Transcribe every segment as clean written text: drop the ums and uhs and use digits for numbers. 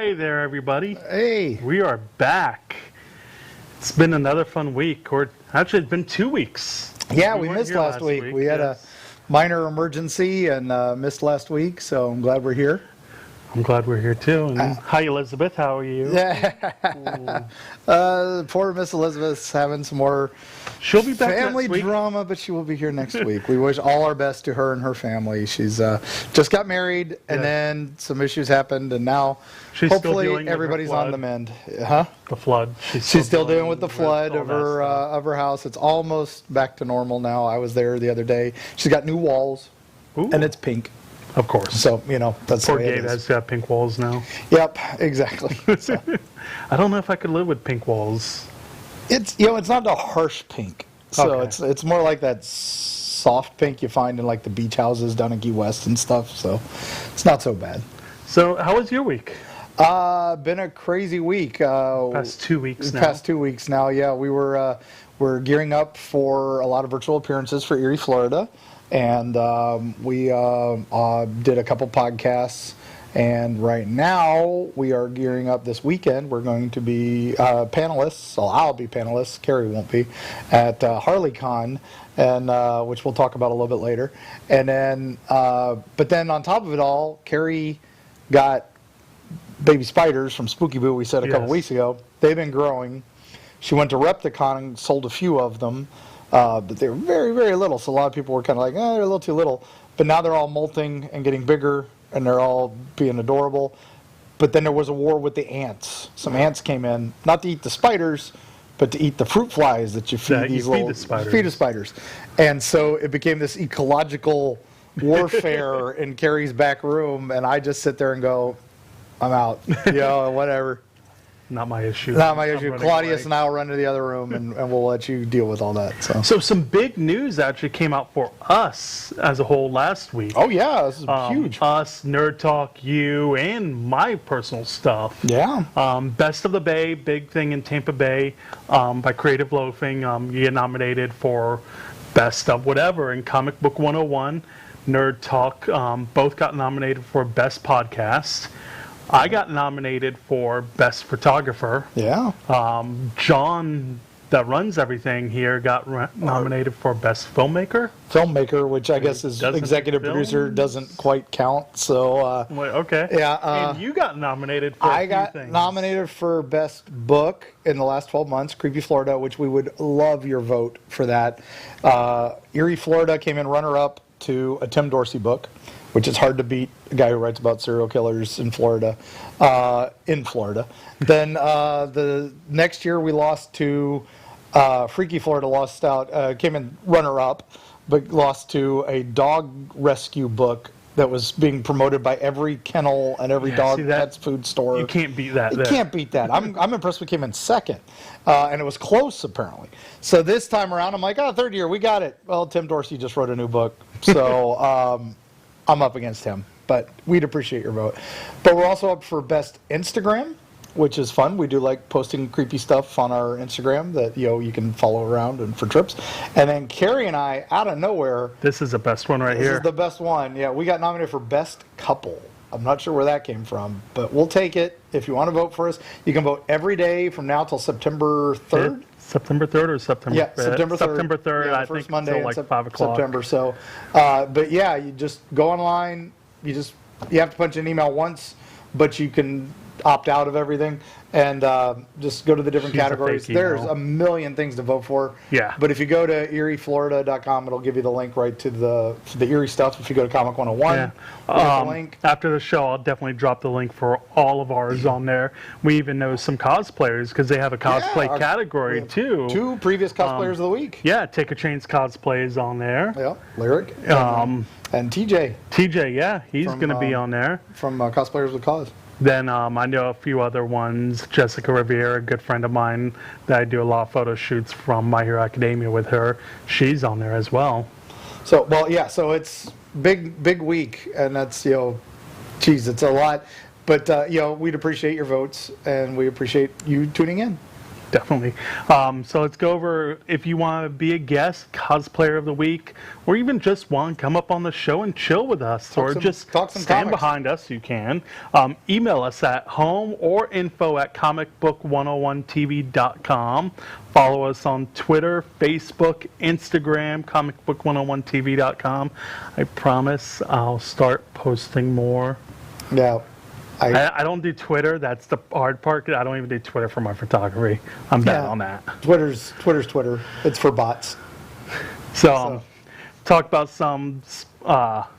Hi there, everybody. Hey. We are back. It's been another fun week, or actually, it's been 2 weeks. Yeah, we weren't missed here last week. We had a minor emergency and missed last week, so I'm glad we're here. I'm glad we're here too. And hi, Elizabeth. How are you? Yeah. Poor Miss Elizabeth's having some more She'll be back family next week. drama, but she will be here next week. We wish all our best to her and her family. She's just got married, and then some issues happened, and now She's still hopefully dealing with everybody's her on flood. the mend. Huh? The flood. She's still dealing with the flood all of that her house. It's almost back to normal now. I was there the other day. She's got new walls, Ooh. and it's pink. Of course. So, that's Poor the way it Gabe is. has got pink walls now. Yep, exactly. So, I don't know if I could live with pink walls. it's not a harsh pink. So Okay. it's more like that soft pink you find in like the beach houses down in Key West and stuff. So it's not so bad. So, how was your week? Been a crazy week. Past 2 weeks now. Past 2 weeks now, yeah. We're gearing up for a lot of virtual appearances for Erie, Florida. And we did a couple podcasts. And right now, we are gearing up this weekend. We're going to be panelists. So I'll be panelists. Carrie won't be. At HarleyCon, and which we'll talk about a little bit later. And then, but then on top of it all, Carrie got baby spiders from Spooky Boo, we said a couple weeks ago. They've been growing. She went to Repticon and sold a few of them. But they were very, very little, so a lot of people were kind of like, they're a little too little. But now they're all molting and getting bigger, and they're all being adorable. But then there was a war with the ants. Some ants came in, not to eat the spiders, but to eat the fruit flies that you feed the spiders. And so it became this ecological warfare in Carrie's back room, and I just sit there and go, I'm out, whatever. Not my issue. Not my issue. Claudius and I will run to the other room, and we'll let you deal with all that. So some big news actually came out for us as a whole last week. Oh, yeah. This is huge. Us, Nerd Talk, you, and my personal stuff. Yeah. Best of the Bay, big thing in Tampa Bay by Creative Loafing. You get nominated for Best of Whatever in Comic Book 101. Nerd Talk both got nominated for Best Podcast. I got nominated for Best Photographer. Yeah. John, that runs everything here, got nominated for Best Filmmaker. Filmmaker, which I guess is executive producer, doesn't quite count. So. Okay. Yeah. And you got nominated for I got nominated for Best Book in the last 12 months, Creepy Florida, which we would love your vote for that. Erie, Florida came in runner-up to a Tim Dorsey book, which is hard to beat, a guy who writes about serial killers in Florida. Then the next year we lost to Freaky Florida, came in runner-up, but lost to a dog rescue book that was being promoted by every kennel and every pets food store. You can't beat that. You can't beat that. I'm impressed we came in second. And it was close, apparently. So this time around, I'm like, third year, we got it. Well, Tim Dorsey just wrote a new book. So I'm up against him. But we'd appreciate your vote. But we're also up for Best Instagram, which is fun. We do like posting creepy stuff on our Instagram that you can follow around and for trips. And then Carrie and I, out of nowhere, this is the best one right here. This is the best one. Yeah, we got nominated for Best Couple. I'm not sure where that came from, but we'll take it. If you want to vote for us, you can vote every day from now till September 3rd. September 3rd or September 5th? Yeah, September 3rd. September 3rd, yeah, I first think, Monday until like 5 o'clock. September. So, but yeah, you just go online. You have to punch an email once, but you can opt out of everything and just go to the different categories. There's a million things to vote for. Yeah. But if you go to erieflorida.com, it'll give you the link right to the Erie stuff. If you go to Comic 101, the link. After the show, I'll definitely drop the link for all of ours on there. We even know some cosplayers because they have a cosplay category too. 2 previous cosplayers of the week. Yeah, Take a Chain's cosplay is on there. Yeah, Lyric. And TJ. TJ, yeah, he's going to be on there. From Cosplayers with Cause. Then I know a few other ones. Jessica Riviera, a good friend of mine that I do a lot of photo shoots from My Hero Academia with her. She's on there as well. So, so it's big week, and that's, it's a lot. But, we'd appreciate your votes, and we appreciate you tuning in. definitely. So let's go over, if you want to be a guest, cosplayer of the week, or even just want to come up on the show and chill with us, or just talk some stand comics. behind us, you can. Email us at home or info@comicbook101tv.com. Follow us on Twitter, Facebook, Instagram, comicbook101tv.com. I promise I'll start posting more. Yeah. I don't do Twitter. That's the hard part. I don't even do Twitter for my photography. I'm bad on that. Twitter's Twitter. It's for bots. So. Talk about some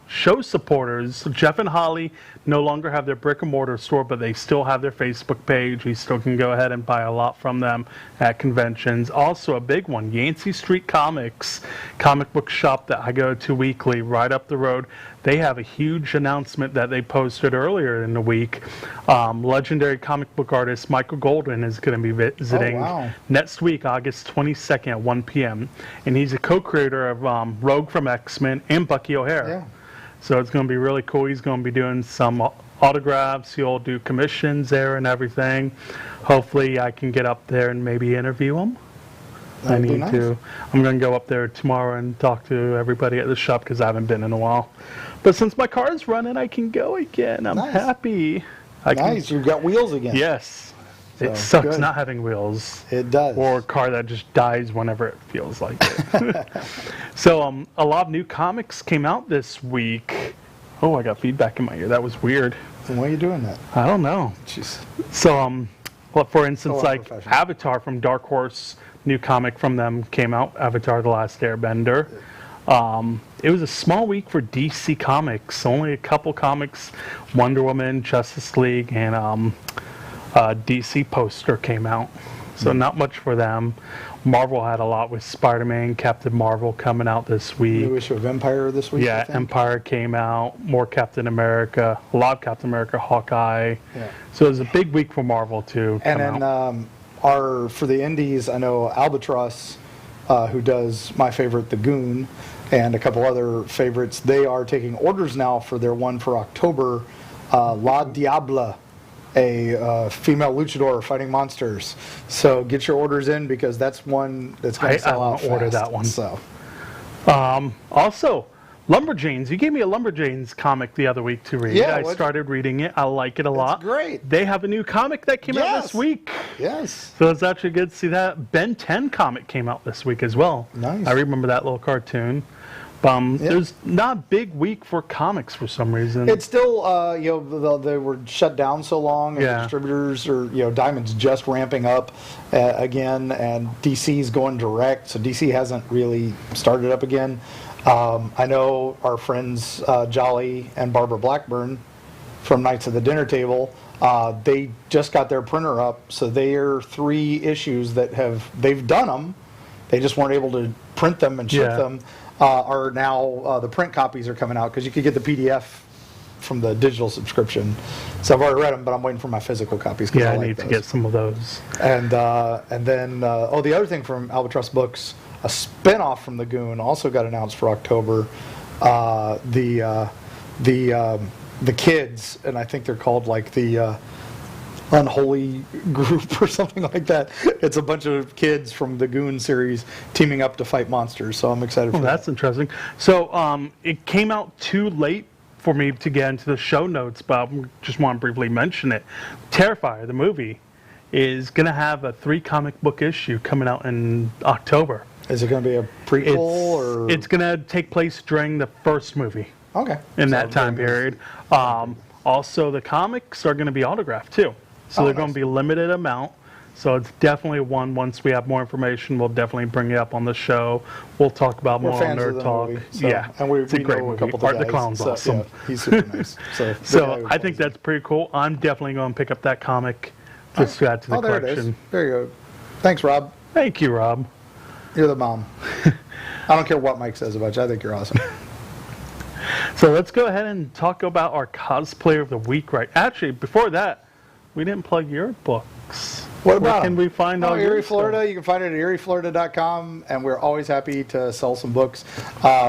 show supporters. Jeff and Holly no longer have their brick and mortar store, but they still have their Facebook page. You still can go ahead and buy a lot from them at conventions. Also, a big one, Yancey Street Comics, comic book shop that I go to weekly, right up the road. They have a huge announcement that they posted earlier in the week. Legendary comic book artist Michael Golden is going to be visiting next week, August 22nd at 1 p.m. And he's a co-creator of Rogue from X-Men and Bucky O'Hare. Yeah. So it's going to be really cool. He's going to be doing some autographs. He'll do commissions there and everything. Hopefully I can get up there and maybe interview him. That'd be nice. I'm going to go up there tomorrow and talk to everybody at the shop because I haven't been in a while. But since my car is running, I can go again. I'm happy. You've got wheels again. Yes. It sucks good. Not having wheels. It does. Or a car that just dies whenever it feels like it. So a lot of new comics came out this week. Oh, I got feedback in my ear. That was weird. Why are you doing that? I don't know. Jeez. So, well, for instance, like Avatar from Dark Horse, new comic from them came out, Avatar: The Last Airbender. It was a small week for DC Comics. Only a couple comics, Wonder Woman, Justice League, and DC poster came out. So not much for them. Marvel had a lot with Spider-Man, Captain Marvel coming out this week. New issue of Empire this week. Yeah, Empire came out. More Captain America. A lot of Captain America, Hawkeye. Yeah. So it was a big week for Marvel too. And then for the indies, I know Albatross, who does my favorite, The Goon, and a couple other favorites. They are taking orders now for their one for October, La Diabla, a female luchador fighting monsters. So get your orders in because that's one that's going to sell out fast. Order that one. So, also, Lumberjanes. You gave me a Lumberjanes comic the other week to read. Yeah, I started reading it. I like it a lot. It's great. They have a new comic that came out this week. Yes. So it's actually good to see that. Ben 10 comic came out this week as well. Nice. I remember that little cartoon. There's not a big week for comics for some reason. It's still, they were shut down so long, and the distributors Diamond's just ramping up again, and DC's going direct, so DC hasn't really started up again. I know our friends Jolly and Barbara Blackburn from Knights of the Dinner Table, they just got their printer up, so they are 3 issues that they've done them. They just weren't able to print them and ship them. Are now the print copies are coming out because you could get the PDF from the digital subscription. So I've already read them, but I'm waiting for my physical copies. I need to get some of those. And then the other thing from Albatross Books, a spin-off from The Goon also got announced for October. The kids, and I think they're called like the Unholy Group or something like that. It's a bunch of kids from the Goon series teaming up to fight monsters, so I'm excited for that. That's interesting. So it came out too late for me to get into the show notes, but I just want to briefly mention it. Terrifier, the movie, is going to have a 3 comic book issue coming out in October. Is it going to be a prequel? or? It's going to take place during the first movie. Okay. In that time period. Also, the comics are going to be autographed too. So they're going to be limited amount. So it's definitely one. Once we have more information, we'll definitely bring it up on the show. We'll talk about more on Nerd Talk. Movie, so, and it's a great movie. Art the Clown's awesome. Yeah, he's super nice. So I think that's pretty cool. I'm definitely going to pick up that comic just to add to the collection. There it is. There you go. Thanks, Rob. Thank you, Rob. You're the mom. I don't care what Mike says about you. I think you're awesome. So let's go ahead and talk about our cosplayer of the week. Actually, before that, we didn't plug your books. What about Where can we find all Erie, Florida? You can find it at erieflorida.com, and we're always happy to sell some books.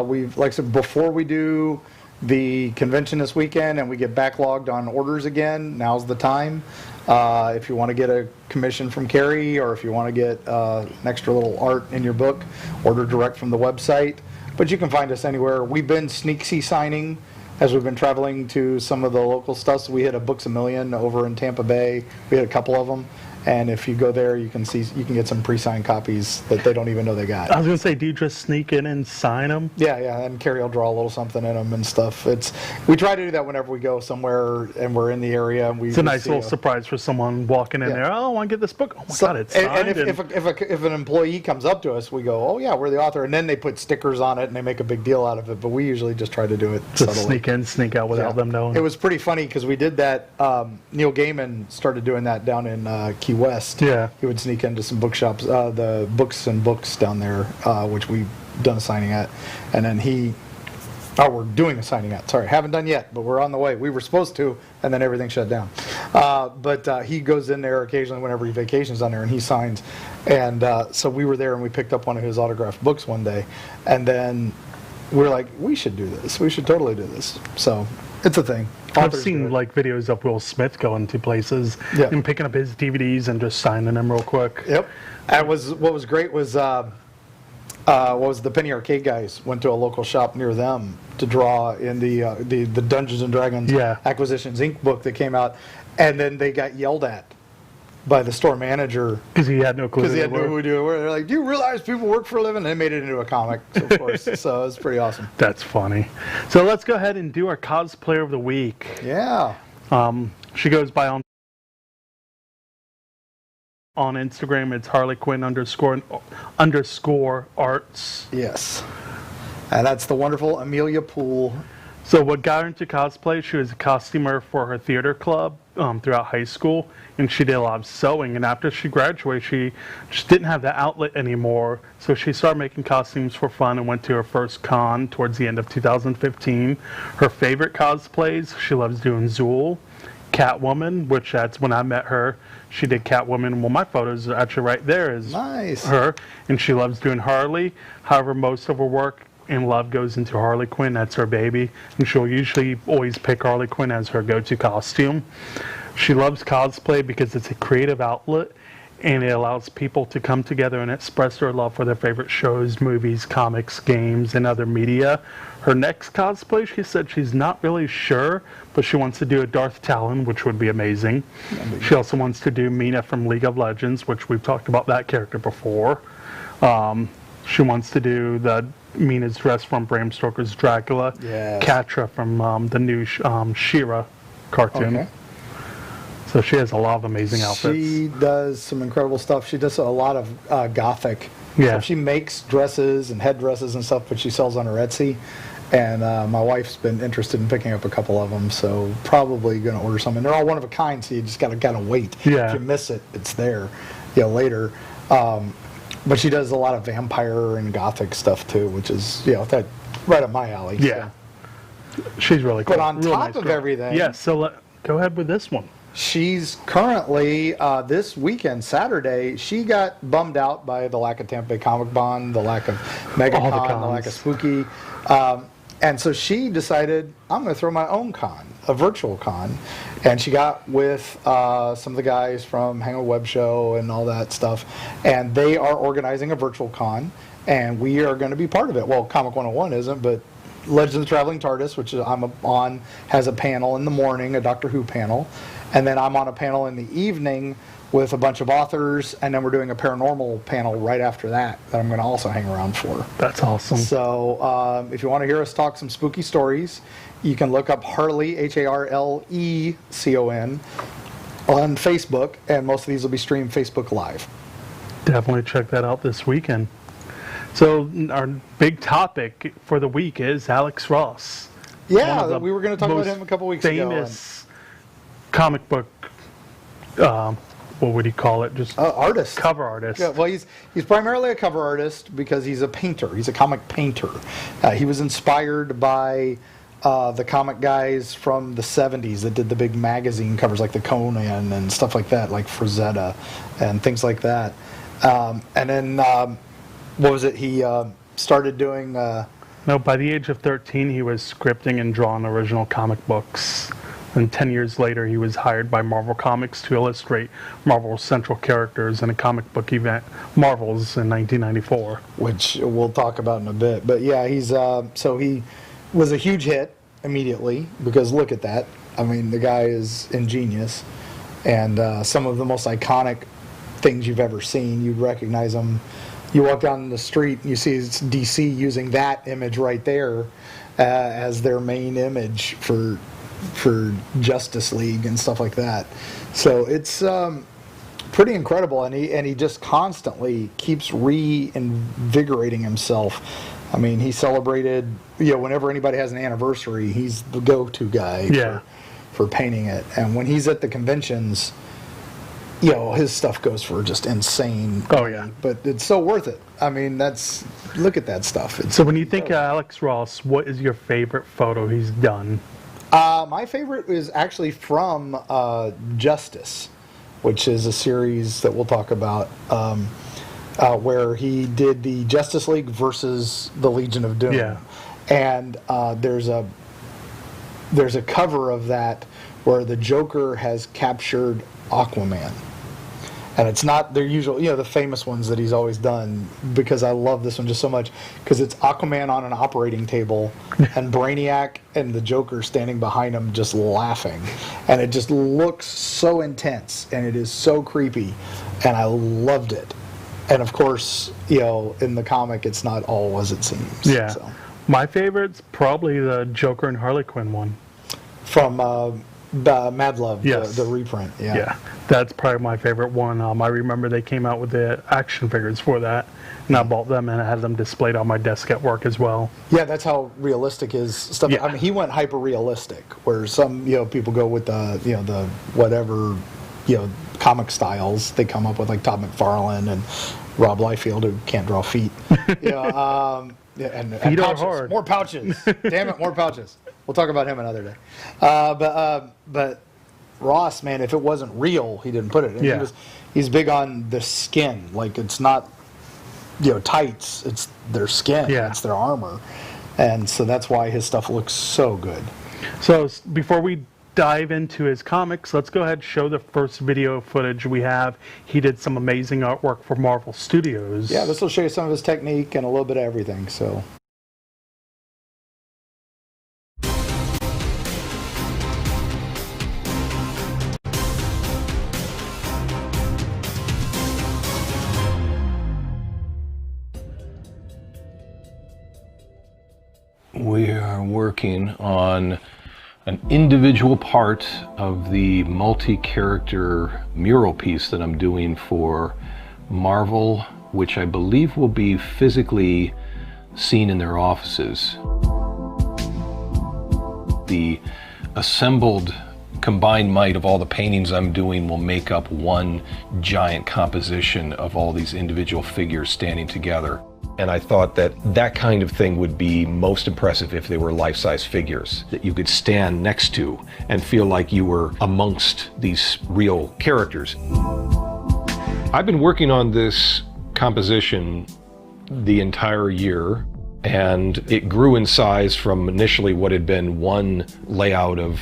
We've, like I said, before we do the convention this weekend and we get backlogged on orders again, now's the time. If you want to get a commission from Carrie, or if you want to get an extra little art in your book, order direct from the website. But you can find us anywhere. We've been sneaksy signing as we've been traveling to some of the local stuff. So we hit a Books A Million over in Tampa Bay. We had a couple of them. And if you go there, you can get some pre-signed copies that they don't even know they got. I was going to say, do you just sneak in and sign them? Yeah, and Carrie will draw a little something in them and stuff. We try to do that whenever we go somewhere and we're in the area. And it's a nice little surprise for someone walking in there. Oh, I want to get this book. Oh my God, it's signed. And if an employee comes up to us, we go, oh yeah, we're the author. And then they put stickers on it and they make a big deal out of it. But we usually just try to do it just subtly. Sneak in, sneak out without them knowing. It was pretty funny because we did that. Neil Gaiman started doing that down in Key West. Yeah. He would sneak into some bookshops, the Books and Books down there, which we've done a signing at. And then we're doing a signing at. Sorry, haven't done yet, but we're on the way. We were supposed to, and then everything shut down. But he goes in there occasionally whenever he vacations on there, and he signs. And so we were there, and we picked up one of his autographed books one day. And then we're like, we should do this. We should totally do this. So it's a thing. I've seen like videos of Will Smith going to places and picking up his DVDs and just signing them real quick. Yep. What was great was the Penny Arcade guys went to a local shop near them to draw in the Dungeons and Dragons Acquisitions Inc. book that came out, and then they got yelled at by the store manager because he had no clue. Because he had no clue who do it. They're like, "Do you realize people work for a living?" And they made it into a comic, so of course. So it's pretty awesome. That's funny. So let's go ahead and do our cosplayer of the week. Yeah. She goes by on Instagram. It's Harley Quinn _ arts. Yes. And that's the wonderful Amelia Poole. So what got her into cosplay, she was a costumer for her theater club throughout high school, and she did a lot of sewing. And after she graduated, she just didn't have that outlet anymore, so she started making costumes for fun and went to her first con towards the end of 2015. Her favorite cosplays, she loves doing Zool, Catwoman, which that's when I met her. She did Catwoman. Well, my photos are actually right there is her, and she loves doing Harley. However, most of her work and love goes into Harley Quinn. That's her baby, and she'll usually always pick Harley Quinn as her go-to costume. She loves cosplay because it's a creative outlet, and it allows people to come together and express their love for their favorite shows, movies, comics, games, and other media. Her next cosplay, she said she's not really sure, but she wants to do a Darth Talon, which would be amazing. She also wants to do Mina from League of Legends, which we've talked about that character before. She wants to do the Mina's dress from Bram Stoker's Dracula, Catra from the new She-Ra cartoon. Okay. So she has a lot of amazing outfits. She does some incredible stuff. She does a lot of gothic. Yeah. So she makes dresses and headdresses and stuff, but she sells on her Etsy. And my wife's been interested in picking up a couple of them, so probably going to order some. And they're all one of a kind, so you just got to wait. Yeah. If you miss it, it's there later. But she does a lot of vampire and gothic stuff too, which is that right up my alley. Yeah, so. She's really cool. But on top of everything, so go ahead with this one. She's currently this weekend, Saturday. She got bummed out by the lack of Tampa Bay Comic Con, the lack of MegaCon, the lack of Spooky, and so she decided I'm going to throw my own con, a virtual con. And she got with some of the guys from Hang On Web Show and all that stuff, and they are organizing a virtual con, and we are going to be part of it. Well, Comic 101 isn't, but Legends of the Traveling TARDIS, which I'm on, has a panel in the morning, a Doctor Who panel, and then I'm on a panel in the evening with a bunch of authors, and then we're doing a paranormal panel right after that I'm going to also hang around for. That's awesome. So if you want to hear us talk some spooky stories, you can look up Harley, HARLECON, on Facebook, and most of these will be streamed Facebook Live. Definitely check that out this weekend. So our big topic for the week is Alex Ross. Yeah, we were going to talk about him a couple weeks ago. Famous comic book, what would you call it? Just artist. Cover artist. Yeah, well, he's primarily a cover artist because he's a painter. He's a comic painter. He was inspired by the comic guys from the 70s that did the big magazine covers like the Conan and stuff like that, like Frazetta and things like that. And then, what was it? He started doing... No, by the age of 13, he was scripting and drawing original comic books And 10 years later, he was hired by Marvel Comics to illustrate Marvel's central characters in a comic book event, Marvels, in 1994. Which we'll talk about in a bit. But yeah, he's so he was a huge hit immediately, because look at that. I mean, the guy is ingenious, and some of the most iconic things you've ever seen. You'd recognize him. You walk down the street and you see DC using that image right there as their main image for Justice League and stuff like that. So it's pretty incredible, and he just constantly keeps reinvigorating himself. I mean, he celebrated, whenever anybody has an anniversary, he's the go-to guy for painting it. And when he's at the conventions, his stuff goes for just insane. Oh, yeah. But it's so worth it. I mean, look at that stuff. So when you think of Alex Ross, what is your favorite photo he's done? My favorite is actually from Justice, which is a series that we'll talk about, where he did the Justice League versus the Legion of Doom. Yeah. And there's a cover of that where the Joker has captured Aquaman. And it's not their usual, the famous ones that he's always done, because I love this one just so much, because it's Aquaman on an operating table and Brainiac and the Joker standing behind him just laughing. And it just looks so intense, and it is so creepy, and I loved it. And of course, in the comic, it's not all as it seems. Yeah. So. My favorite's probably the Joker and Harley Quinn one. From Mad Love, yes. the reprint. Yeah, that's probably my favorite one. I remember they came out with the action figures for that, and I bought them and I had them displayed on my desk at work as well. Yeah, that's how realistic his stuff. Yeah. I mean, he went hyper realistic, where some people go with the whatever comic styles they come up with, like Todd McFarlane and Rob Liefeld, who can't draw feet. And Feet are pouches. hard. More pouches. Damn it, more pouches. We'll talk about him another day. But Ross, man, if it wasn't real, he didn't put it. And he's big on the skin. Like, it's not tights. It's their skin. Yeah. It's their armor. And so that's why his stuff looks so good. So before we dive into his comics, let's go ahead and show the first video footage we have. He did some amazing artwork for Marvel Studios. Yeah, this will show you some of his technique and a little bit of everything. So. We are working on an individual part of the multi-character mural piece that I'm doing for Marvel, which I believe will be physically seen in their offices. The assembled combined might of all the paintings I'm doing will make up one giant composition of all these individual figures standing together. And I thought that that kind of thing would be most impressive if they were life-size figures that you could stand next to and feel like you were amongst these real characters. I've been working on this composition the entire year, and it grew in size from initially what had been one layout of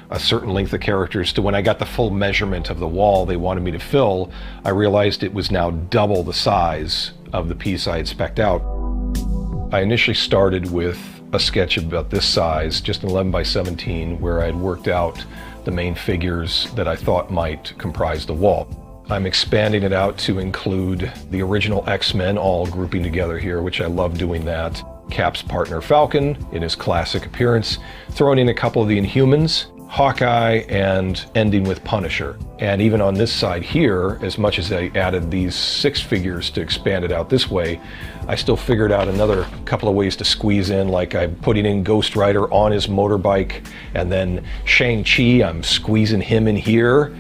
a certain length of characters to when I got the full measurement of the wall they wanted me to fill, I realized it was now double the size of the piece I had spec'd out. I initially started with a sketch about this size, just an 11 by 17, where I had worked out the main figures that I thought might comprise the wall. I'm expanding it out to include the original X-Men all grouping together here, which I love doing that. Cap's partner Falcon in his classic appearance, throwing in a couple of the Inhumans, Hawkeye, and ending with Punisher. And even on this side here, as much as I added these 6 figures to expand it out this way, I still figured out another couple of ways to squeeze in, like I'm putting in Ghost Rider on his motorbike, and then Shang-Chi, I'm squeezing him in here.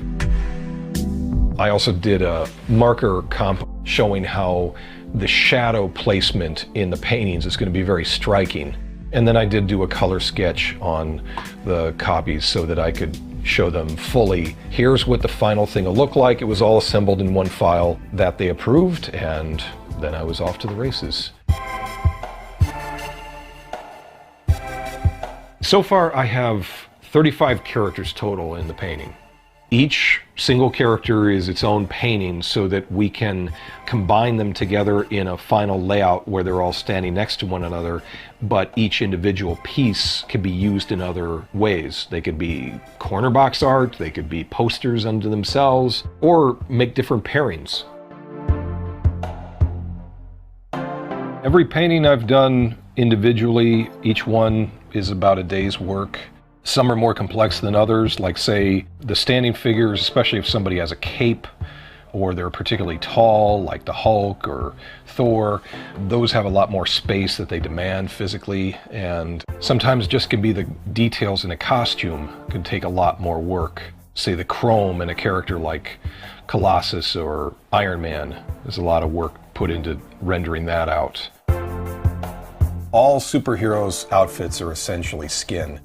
I also did a marker comp showing how the shadow placement in the paintings is going to be very striking. And then I did do a color sketch on the copies so that I could show them fully. Here's what the final thing will look like. It was all assembled in one file that they approved, and then I was off to the races. So far I have 35 characters total in the painting. Each single character is its own painting so that we can combine them together in a final layout where they're all standing next to one another, but each individual piece can be used in other ways. They could be corner box art, they could be posters unto themselves, or make different pairings. Every painting I've done individually, each one is about a day's work. Some are more complex than others, like say the standing figures, especially if somebody has a cape or they're particularly tall, like the Hulk or Thor. Those have a lot more space that they demand physically, and sometimes just can be the details in a costume can take a lot more work. Say the chrome in a character like Colossus or Iron Man. There's a lot of work put into rendering that out. All superheroes' outfits are essentially skin.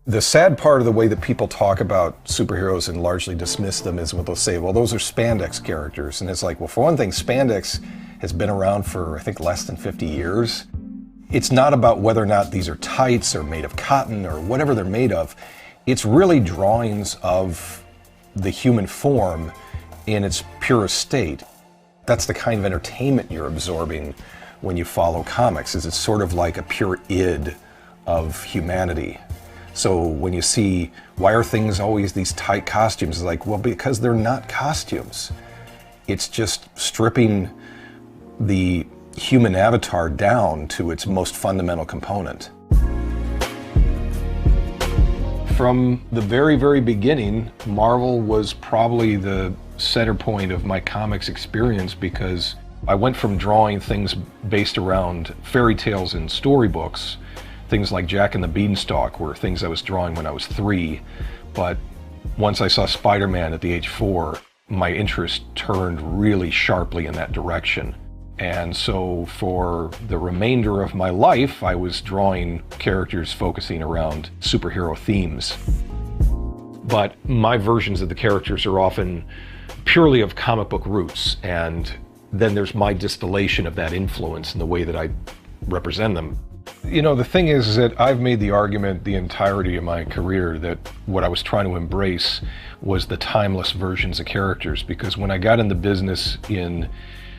The sad part of the way that people talk about superheroes and largely dismiss them is when they'll say, well, those are spandex characters. And it's like, well, for one thing, spandex has been around for, I think, less than 50 years. It's not about whether or not these are tights or made of cotton or whatever they're made of. It's really drawings of the human form in its purest state. That's the kind of entertainment you're absorbing when you follow comics, is it's sort of like a pure id of humanity. So when you see, why are things always these tight costumes? It's like, well, because they're not costumes. It's just stripping the human avatar down to its most fundamental component. From the very, very beginning, Marvel was probably the center point of my comics experience, because I went from drawing things based around fairy tales and storybooks. Things like Jack and the Beanstalk were things I was drawing when I was 3, but once I saw Spider-Man at the age 4, my interest turned really sharply in that direction. And so for the remainder of my life, I was drawing characters focusing around superhero themes. But my versions of the characters are often purely of comic book roots, and then there's my distillation of that influence in the way that I represent them. You know, the thing is that I've made the argument the entirety of my career that what I was trying to embrace was the timeless versions of characters, because when I got in the business in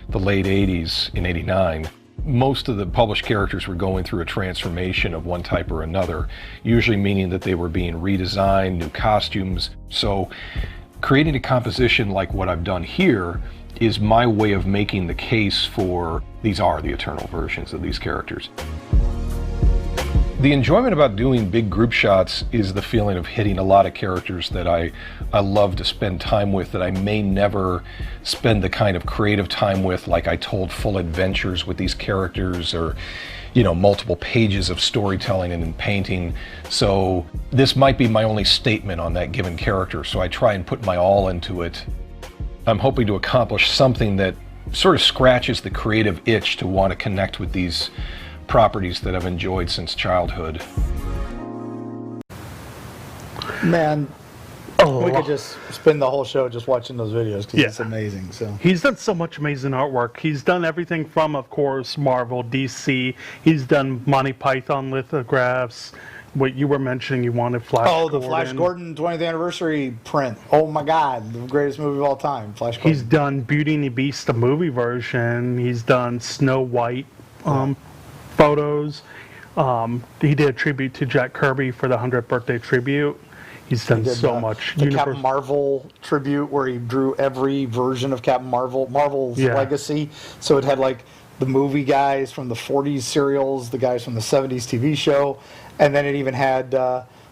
the late 80s, in 89, most of the published characters were going through a transformation of one type or another, usually meaning that they were being redesigned, new costumes. So creating a composition like what I've done here is my way of making the case for these are the eternal versions of these characters. The enjoyment about doing big group shots is the feeling of hitting a lot of characters that I love to spend time with, that I may never spend the kind of creative time with, like I told full adventures with these characters, or, you know, multiple pages of storytelling and painting. So this might be my only statement on that given character, so I try and put my all into it. I'm hoping to accomplish something that sort of scratches the creative itch to want to connect with these properties that I've enjoyed since childhood. Man, we could just spend the whole show just watching those videos, because it's amazing. So he's done so much amazing artwork. He's done everything from, of course, Marvel, DC. He's done Monty Python lithographs. What you were mentioning, you wanted Flash Gordon. Oh, the Flash Gordon 20th anniversary print. Oh my God, the greatest movie of all time, Flash Gordon. He's done Beauty and the Beast, the movie version. He's done Snow White photos. He did a tribute to Jack Kirby for the 100th birthday tribute. He's done so much. The Captain Marvel tribute, where he drew every version of Captain Marvel, Marvel's legacy. So it had like the movie guys from the 40s serials, the guys from the 70s TV show, and then it even had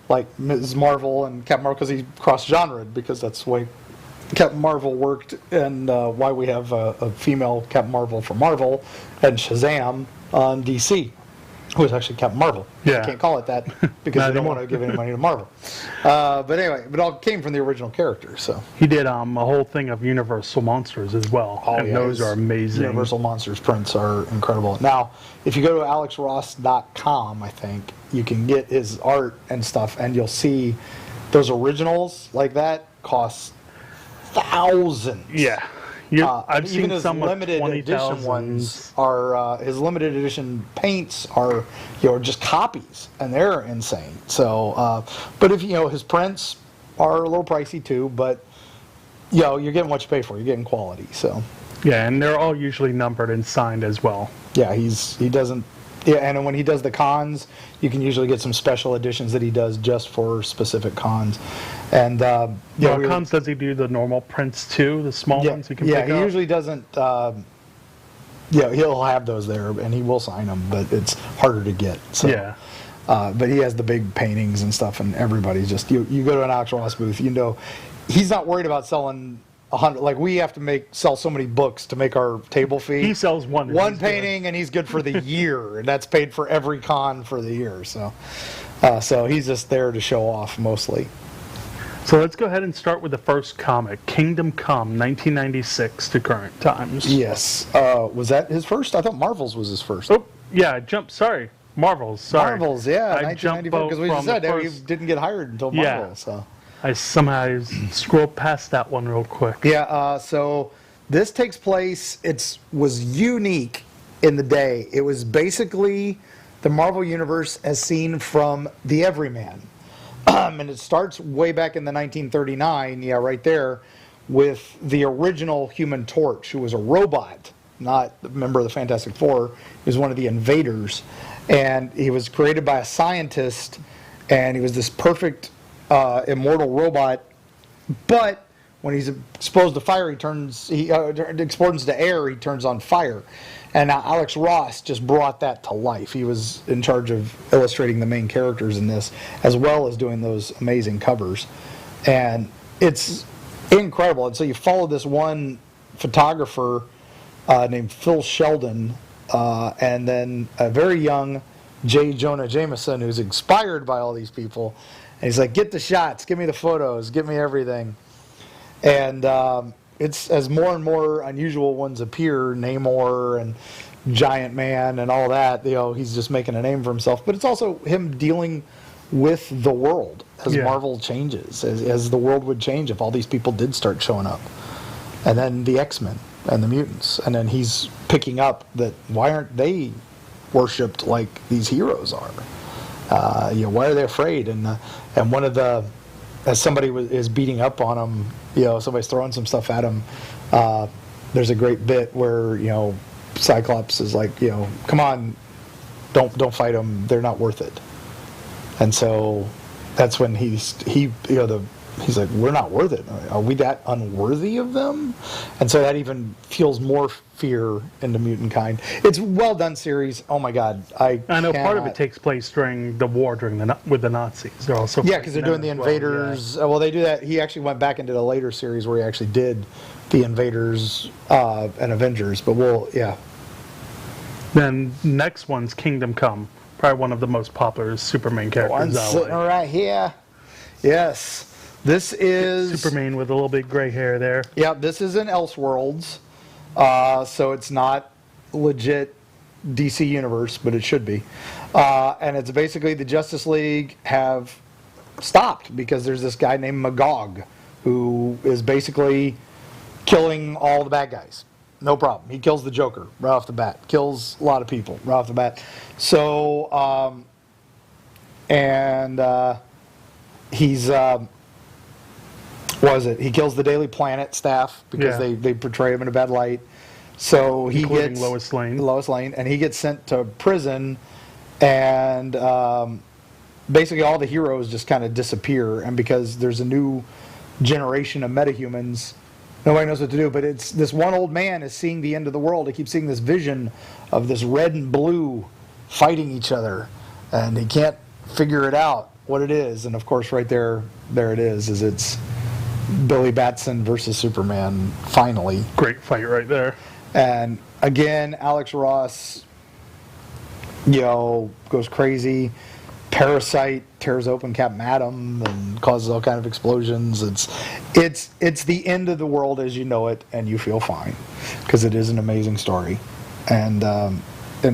like Ms. Marvel and Captain Marvel, because he cross-genred, because that's the way Captain Marvel worked, and why we have a female Captain Marvel for Marvel, and Shazam on DC, who is actually Captain Marvel. Yeah. You can't call it that because they don't want to give any money to Marvel. But anyway, it all came from the original character. So he did a whole thing of Universal Monsters as well, and those are amazing. Universal Monsters prints are incredible. Now, if you go to alexross.com, I think you can get his art and stuff, and you'll see those originals like that cost thousands. Yeah. I've and seen even his some with limited edition 20,000s. ones are his limited edition paints are just copies, and they're insane. So, but if his prints are a little pricey too, but you're getting what you pay for. You're getting quality. So, Yeah, and they're all usually numbered and signed as well. yeah, he doesn't. Yeah, and when he does the cons, you can usually get some special editions that he does just for specific cons. And Cons, does he do the normal prints too, the small ones you can pick up? he usually doesn't. He'll have those there, and he will sign them, but it's harder to get. So. Yeah. But he has the big paintings and stuff, and everybody's just you go to an Alex Ross booth, he's not worried about selling 100. Like we have to sell so many books to make our table fee. He sells one painting, and he's good for the year, and that's paid for every con for the year. So, he's just there to show off mostly. So let's go ahead and start with the first comic, Kingdom Come, 1996 to current times. Yes. Was that his first? I thought Marvel's was his first. Oh, yeah, I jumped. Sorry. Marvel's, sorry. Marvel's, yeah, I jumped 1994, because we just said he first. didn't get hired until Marvel. Yeah. So. I somehow scrolled past that one real quick. Yeah, so this takes place, was unique in the day. It was basically the Marvel Universe as seen from the Everyman. And it starts way back in the 1939, right there, with the original Human Torch, who was a robot, not a member of the Fantastic Four. He was one of the invaders. And he was created by a scientist, and he was this perfect immortal robot, but when he's exposed to fire, exposed to air, he turns on fire. And now Alex Ross just brought that to life. He was in charge of illustrating the main characters in this, as well as doing those amazing covers. And it's incredible. And so you follow this one photographer named Phil Sheldon, and then a very young J. Jonah Jameson, who's inspired by all these people. And he's like, get the shots, give me the photos, give me everything. And it's as more and more unusual ones appear, Namor and Giant Man and all that, he's just making a name for himself. But it's also him dealing with the world as Marvel changes, as the world would change if all these people did start showing up. And then the X-Men and the mutants. And then he's picking up that why aren't they worshipped like these heroes are? Why are they afraid? And one of as somebody is beating up on him, somebody's throwing some stuff at him. There's a great bit where Cyclops is like, come on, don't fight them. They're not worth it. And so that's when he's like, we're not worth it. Are we that unworthy of them? And so that even fuels more fear into mutant kind. It's a well done series. Oh my God, I know part of it takes place during the war with the Nazis. They're also because they're doing the Invaders. Well, they do that. He actually went back into the later series where he actually did the Invaders and Avengers. But Then next one's Kingdom Come, probably one of the most popular Superman characters. One sitting right here. Yes. This is Superman with a little bit gray hair there. Yeah, this is in Elseworlds, so it's not legit DC Universe, but it should be. And it's basically the Justice League have stopped because there's this guy named Magog who is basically killing all the bad guys. No problem. He kills the Joker right off the bat. Kills a lot of people right off the bat. So, he's... he kills the Daily Planet staff because they portray him in a bad light. So he Including gets Lois Lane, and he gets sent to prison, and basically all the heroes just kind of disappear. And because there's a new generation of metahumans, nobody knows what to do. But it's this one old man is seeing the end of the world. He keeps seeing this vision of this red and blue fighting each other, and he can't figure it out what it is. And of course, right there it is it's Billy Batson versus Superman, finally. Great fight right there. And again, Alex Ross, goes crazy. Parasite tears open Captain Atom and causes all kind of explosions. It's the end of the world as you know it, and you feel fine because it is an amazing story. And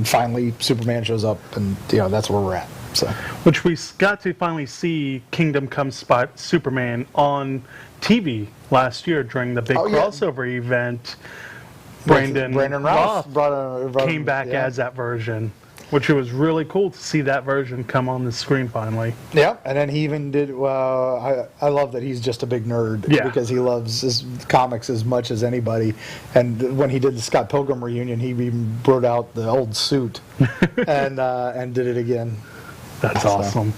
finally, Superman shows up, and that's where we're at. So, which we got to finally see Kingdom Come Superman on TV last year during the big Oh, yeah. crossover event. Brandon Roth Roth came back as that version, which was really cool to see that version come on the screen finally. Yeah, and then he even did. I love that he's just a big nerd because he loves his comics as much as anybody. And when he did the Scott Pilgrim reunion, he even brought out the old suit and did it again. That's awesome.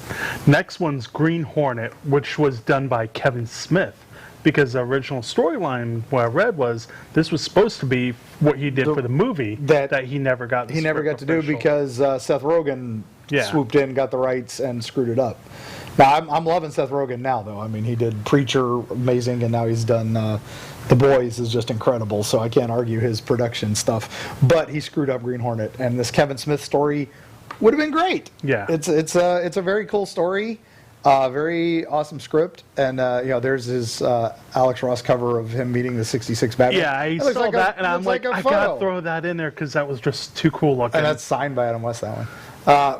Next one's Green Hornet, which was done by Kevin Smith. Because the original storyline, what I read was this was supposed to be what he did for the movie that he never got. He never got to do because Seth Rogen swooped in, got the rights, and screwed it up. Now I'm loving Seth Rogen now, though. I mean, he did Preacher, amazing, and now he's done The Boys is just incredible. So I can't argue his production stuff. But he screwed up Green Hornet, and this Kevin Smith story would have been great. Yeah, it's a very cool story. Very awesome script, and there's his Alex Ross cover of him meeting the '66 Batman. Yeah, I saw that, and I'm like, I gotta throw that in there because that was just too cool looking. And that's signed by Adam West, that one.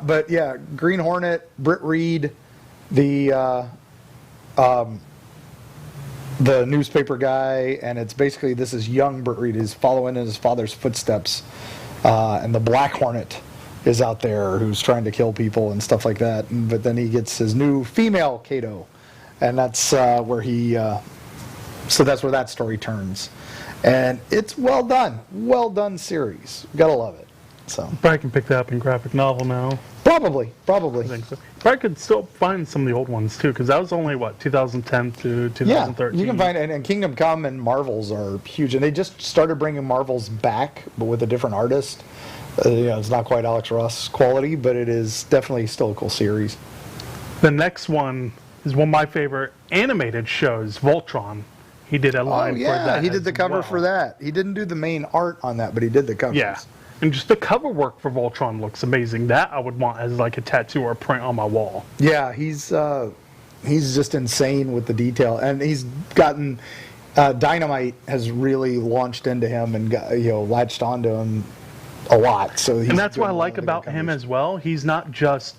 But yeah, Green Hornet, Britt Reed, the newspaper guy, and it's basically this is young Britt Reed. He's following in his father's footsteps, and the Black Hornet is out there who's trying to kill people and stuff like that. But then he gets his new female Kato, and that's where he. So that's where that story turns, and it's well done series. Gotta love it. So probably can pick that up in graphic novel now. Probably. I think so. Probably could still find some of the old ones too, because that was only 2010 to 2013. Yeah, you can find and Kingdom Come and Marvels are huge, and they just started bringing Marvels back, but with a different artist. It's not quite Alex Ross quality, but it is definitely still a cool series. The next one is one of my favorite animated shows, Voltron. He did a line for that. He did the cover for that. He didn't do the main art on that, but he did the covers. Yeah, and just the cover work for Voltron looks amazing. That I would want as like a tattoo or a print on my wall. Yeah, he's just insane with the detail, and he's gotten Dynamite has really launched into him and got, latched onto him a lot. So and that's what I like about him as well. He's not just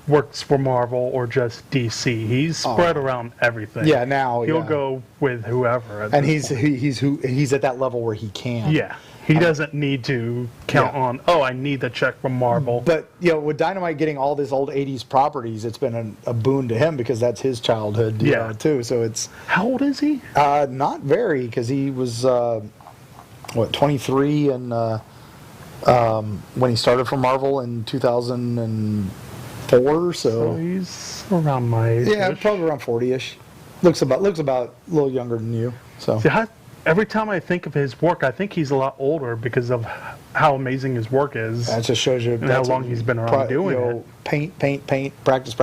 works for Marvel or just DC. He's spread around everything. Yeah, now he'll go with whoever. And he's at that level where he can. Yeah, he doesn't need to count on. Oh, I need the check from Marvel. But with Dynamite getting all these old '80s properties, it's been a boon to him because that's his childhood. Too. So it's how old is he? Not very, because he was 23 and. When he started for Marvel in 2004, so he's around my age. Yeah, probably around 40ish. Looks about a little younger than you. So see, every time I think of his work, I think he's a lot older because of how amazing his work is. That just shows you and how long he's been around doing it. Paint, practice.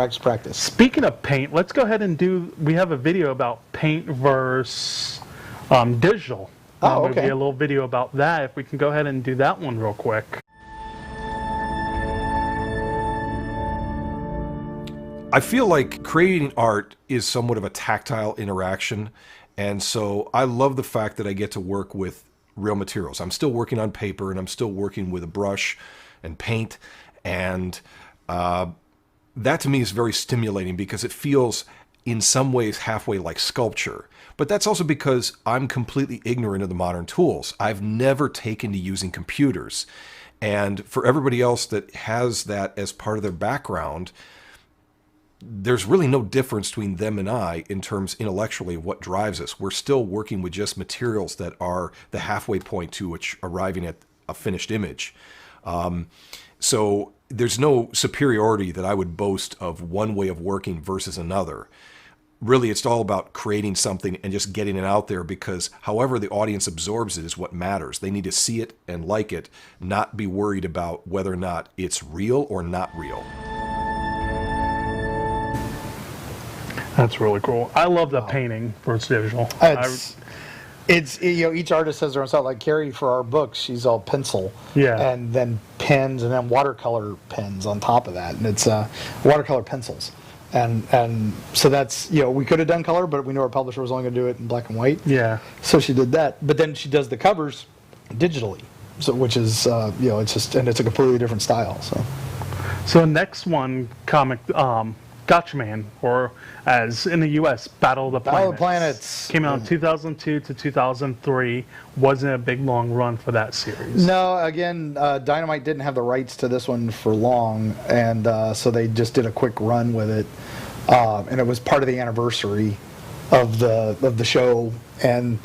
Speaking of paint, let's go ahead and we have a video about paint versus digital. Okay. Maybe a little video about that. If we can go ahead and do that one real quick. I feel like creating art is somewhat of a tactile interaction, and so I love the fact that I get to work with real materials. I'm still working on paper, and I'm still working with a brush and paint, and that to me is very stimulating because it feels in some ways halfway like sculpture. But that's also because I'm completely ignorant of the modern tools. I've never taken to using computers. And for everybody else that has that as part of their background, there's really no difference between them and I in terms intellectually of what drives us. We're still working with just materials that are the halfway point to which arriving at a finished image. So there's no superiority that I would boast of one way of working versus another. Really, it's all about creating something and just getting it out there, because however the audience absorbs it is what matters. They need to see it and like it, not be worried about whether or not it's real or not real. That's really cool. I love the painting versus digital. It's each artist has their own style. Like Carrie for our books, she's all pencil, and then pens, and then watercolor pens on top of that, and it's watercolor pencils. And so that's, we could have done color, but we knew our publisher was only going to do it in black and white. Yeah. So she did that. But then she does the covers digitally, so which is, it's just, and it's a completely different style. So the next one, comic Gotcha Man, or as in the U.S., Battle of the Planets. Battle of the Planets. Came out in 2002 to 2003. Wasn't a big, long run for that series. No, again, Dynamite didn't have the rights to this one for long, and so they just did a quick run with it. And it was part of the anniversary of the show, and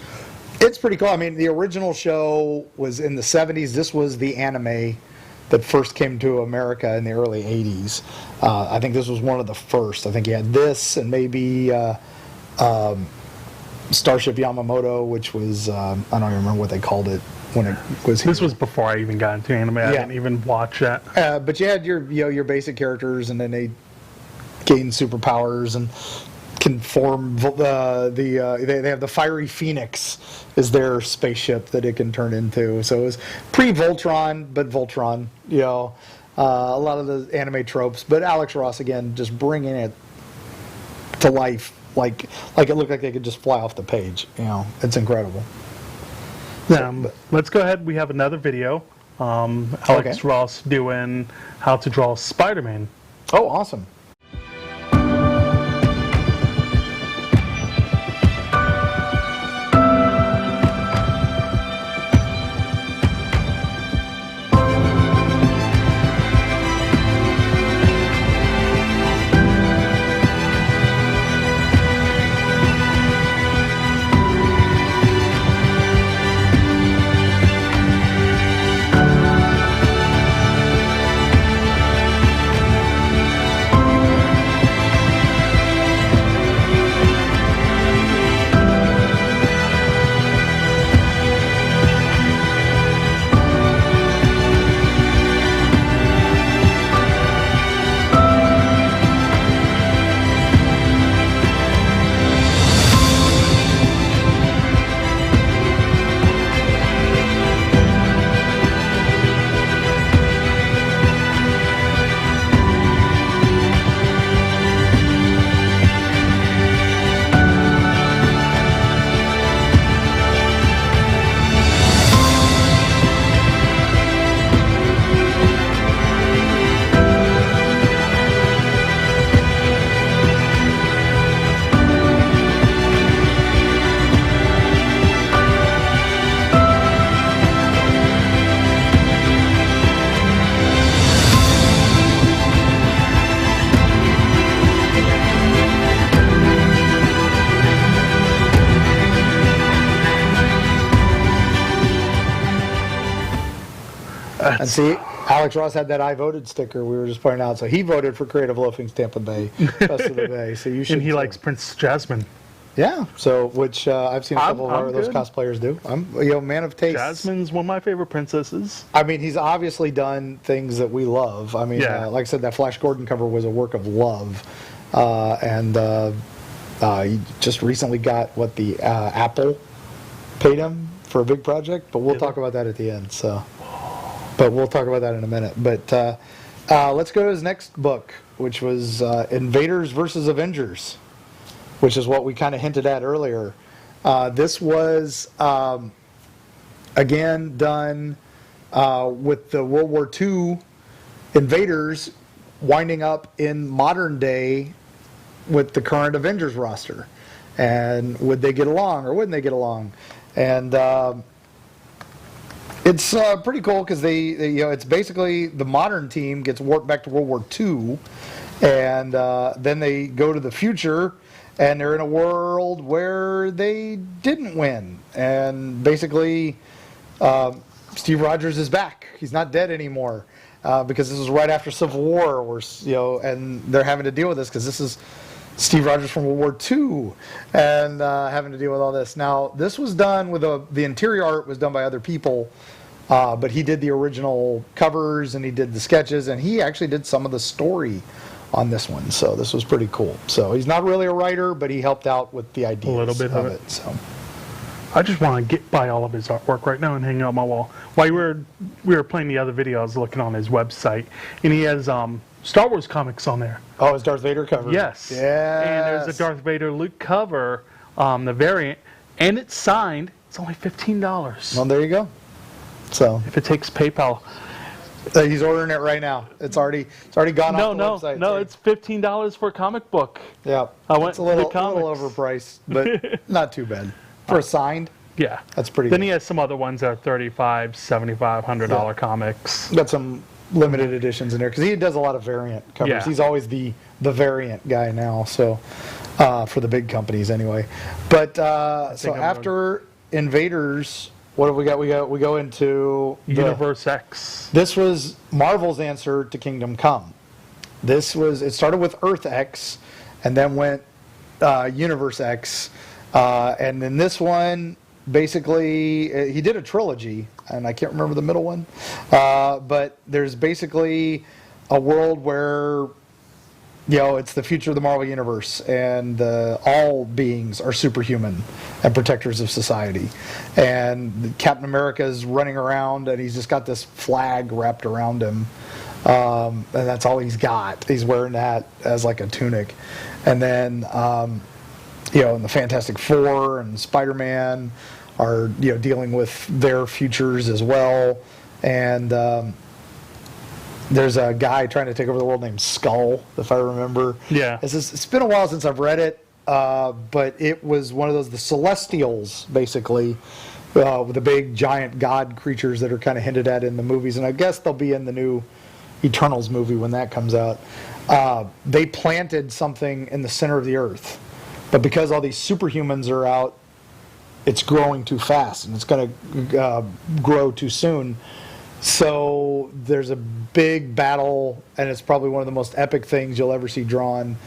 it's pretty cool. I mean, the original show was in the 70s. This was the anime that first came to America in the early 80s. I think this was one of the first. I think you had this and maybe Starship Yamamoto, which was, I don't even remember what they called it when it was here. This was before I even got into anime. I didn't even watch that. But you had your basic characters, and then they gain superpowers and can form they have the Fiery Phoenix is their spaceship that it can turn into. So it was pre-Voltron, but Voltron, a lot of the anime tropes. But Alex Ross, again, just bringing it to life like it looked like they could just fly off the page. It's incredible. Let's go ahead. We have another video. Alex Ross doing how to draw Spider-Man. Oh, awesome. And see, Alex Ross had that I voted sticker we were just pointing out. So he voted for Creative Loafing's Tampa Bay Best of the Bay. So you should. And he likes Prince Jasmine. Yeah. So which I've seen a couple of those cosplayers do. I'm man of taste. Jasmine's one of my favorite princesses. I mean, he's obviously done things that we love. I mean, like I said, that Flash Gordon cover was a work of love, and he just recently got what the Apple paid him for a big project. But we'll talk about that at the end. So. But we'll talk about that in a minute. But let's go to his next book, which was Invaders versus Avengers, which is what we kind of hinted at earlier. This was, again, done with the World War II invaders winding up in modern day with the current Avengers roster. And would they get along or wouldn't they get along? And it's pretty cool because they it's basically the modern team gets warped back to World War II, and then they go to the future, and they're in a world where they didn't win, and basically Steve Rogers is back. He's not dead anymore because this is right after Civil War, where and they're having to deal with this because this is Steve Rogers from World War II, and having to deal with all this. Now, this was done with the interior art was done by other people, but he did the original covers and he did the sketches, and he actually did some of the story on this one. So this was pretty cool. So he's not really a writer, but he helped out with the ideas a little bit of it. So I just want to get by all of his artwork right now and hang it on my wall. While we were playing the other video, I was looking on his website, and he has Star Wars comics on there. Oh, his Darth Vader cover. Yes. Yeah. And there's a Darth Vader Luke cover, the variant, and it's signed. It's only $15. Well, there you go. So if it takes PayPal. He's ordering it right now. It's already gone off the website. No, it's $15 for a comic book. Yeah, I went it's a little to comics. overpriced, but not too bad for a signed. Yeah, That's pretty Then good. he has some other ones that are $35, $75, $100 Yeah. comics. Got some limited editions in there because he does a lot of variant covers. Yeah. He's always the variant guy now. So for the big companies anyway. But so I'm after Invaders, what have we got? We go into Universe X. This was Marvel's answer to Kingdom Come. It started with Earth X, and then went Universe X, and then this one basically he did a trilogy, and I can't remember the middle one, but there's basically a world where it's the future of the Marvel Universe, and all beings are superhuman and protectors of society. And Captain America is running around, and he's just got this flag wrapped around him, and that's all he's got. He's wearing that as like a tunic. And then, and the Fantastic Four and Spider-Man are dealing with their futures as well. And there's a guy trying to take over the world named Skull, if I remember. Yeah. It's been a while since I've read it, but it was one of the Celestials, basically, with the big giant god creatures that are kind of hinted at in the movies. And I guess they'll be in the new Eternals movie when that comes out. They planted something in the center of the earth, but because all these superhumans are out, it's growing too fast, and it's going to grow too soon. So there's a big battle, and it's probably one of the most epic things you'll ever see drawn,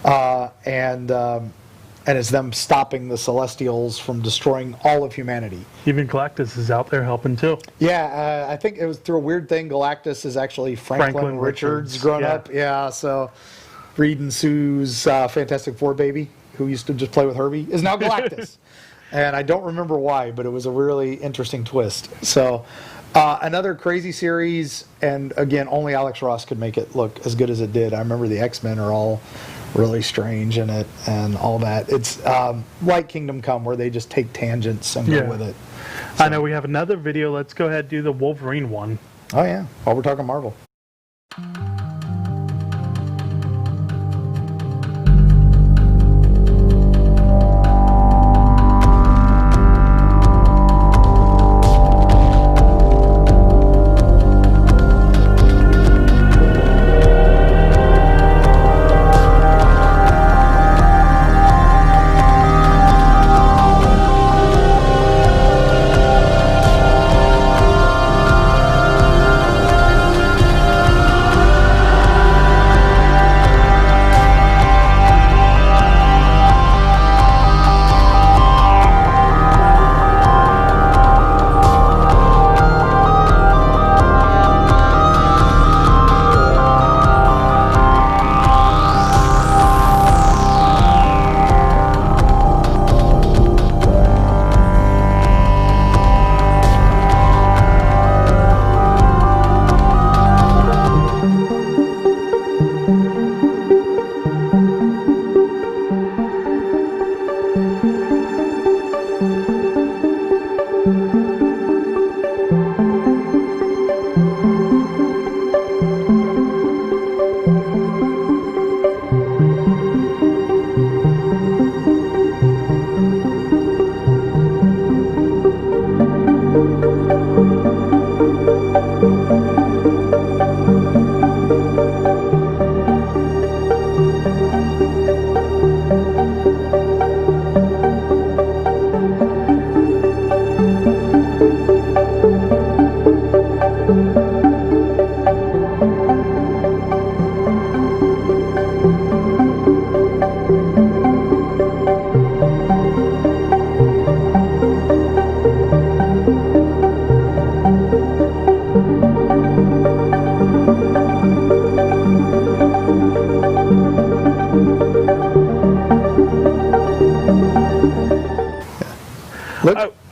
and it's them stopping the Celestials from destroying all of humanity. Even Galactus is out there helping too. Yeah, I think it was through a weird thing. Galactus is actually Franklin Richards grown up. Yeah, so Reed and Sue's Fantastic Four baby, who used to just play with Herbie, is now Galactus. And I don't remember why, but it was a really interesting twist. So another crazy series, and again, only Alex Ross could make it look as good as it did. I remember the X-Men are all really strange in it and all that. It's like Kingdom Come, where they just take tangents and go with it. So. I know we have another video. Let's go ahead and do the Wolverine one. Oh, yeah. While we're talking Marvel.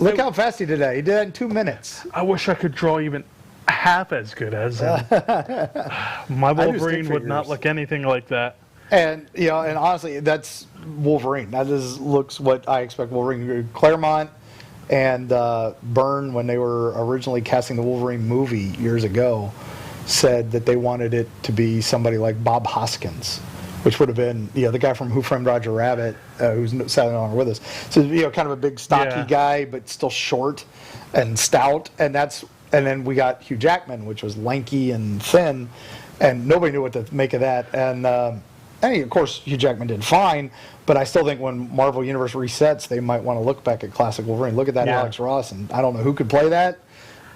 Look how fast he did that. He did that in 2 minutes. I wish I could draw even half as good as him. My Wolverine would not look anything like that. And and honestly, that's Wolverine. That looks what I expect Wolverine to do. Claremont and Byrne, when they were originally casting the Wolverine movie years ago, said that they wanted it to be somebody like Bob Hoskins, which would have been, the guy from Who Framed Roger Rabbit, who's sadly no longer with us. So, kind of a big, stocky guy, but still short and stout. And then we got Hugh Jackman, which was lanky and thin, and nobody knew what to make of that. And of course, Hugh Jackman did fine, but I still think when Marvel Universe resets, they might want to look back at classic Wolverine. Look at that Alex Ross, and I don't know who could play that,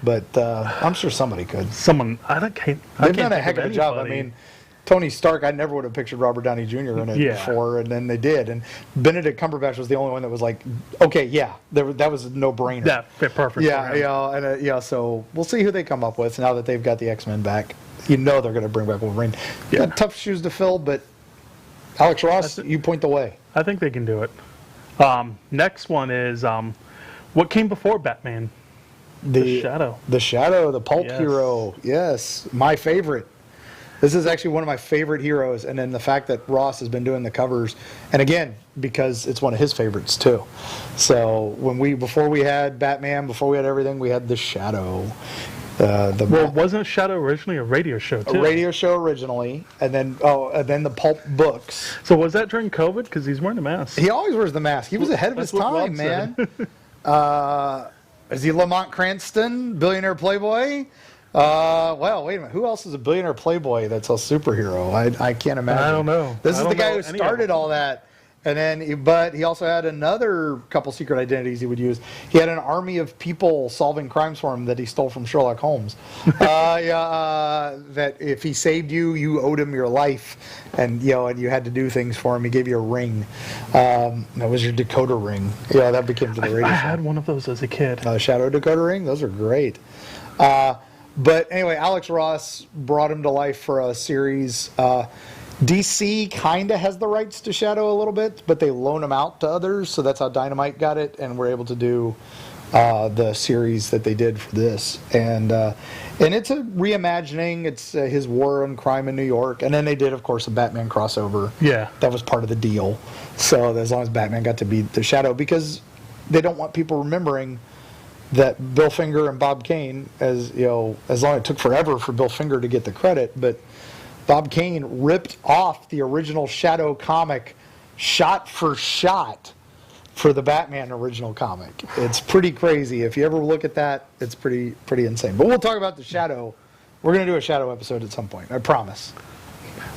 but I'm sure somebody could. They've done a heck of a job. I mean, Tony Stark, I never would have pictured Robert Downey Jr. in it before, and then they did. And Benedict Cumberbatch was the only one that was like, okay, that was a no-brainer. That fit perfect. So we'll see who they come up with now that they've got the X-Men back. They're going to bring back Wolverine. Yeah. Tough shoes to fill, but Alex Ross, you point the way. I think they can do it. Next one is what came before Batman? The Shadow. The Shadow, the pulp hero. Yes, my favorite. This is actually one of my favorite heroes, and then the fact that Ross has been doing the covers, and again, because it's one of his favorites too. So before we had Batman, before we had everything, we had the Shadow. Wasn't Shadow originally a radio show too? A radio show originally, and then the pulp books. So was that during COVID? Because he's wearing a mask. He always wears the mask. He was ahead of his time, man. Is he Lamont Cranston, billionaire playboy? Well, wait a minute. Who else is a billionaire playboy that's a superhero? I can't imagine. I don't know. This is the guy who started all that. And then, but he also had another couple secret identities he would use. He had an army of people solving crimes for him that he stole from Sherlock Holmes. That if he saved you, you owed him your life, and and you had to do things for him. He gave you a ring. That was your decoder ring. Yeah, that became to the radio. I had one of those as a kid. Shadow decoder ring. Those are great. But anyway, Alex Ross brought him to life for a series. DC kind of has the rights to Shadow a little bit, but they loan him out to others, so that's how Dynamite got it, and we're able to do the series that they did for this. And it's a reimagining. It's his war on crime in New York, and then they did, of course, a Batman crossover. Yeah. That was part of the deal. So as long as Batman got to be the Shadow, because they don't want people remembering that Bill Finger and Bob Kane, as long as it took forever for Bill Finger to get the credit, but Bob Kane ripped off the original Shadow comic shot for shot for the Batman original comic. It's pretty crazy. If you ever look at that, it's pretty insane. But we'll talk about the Shadow. We're going to do a Shadow episode at some point, I promise.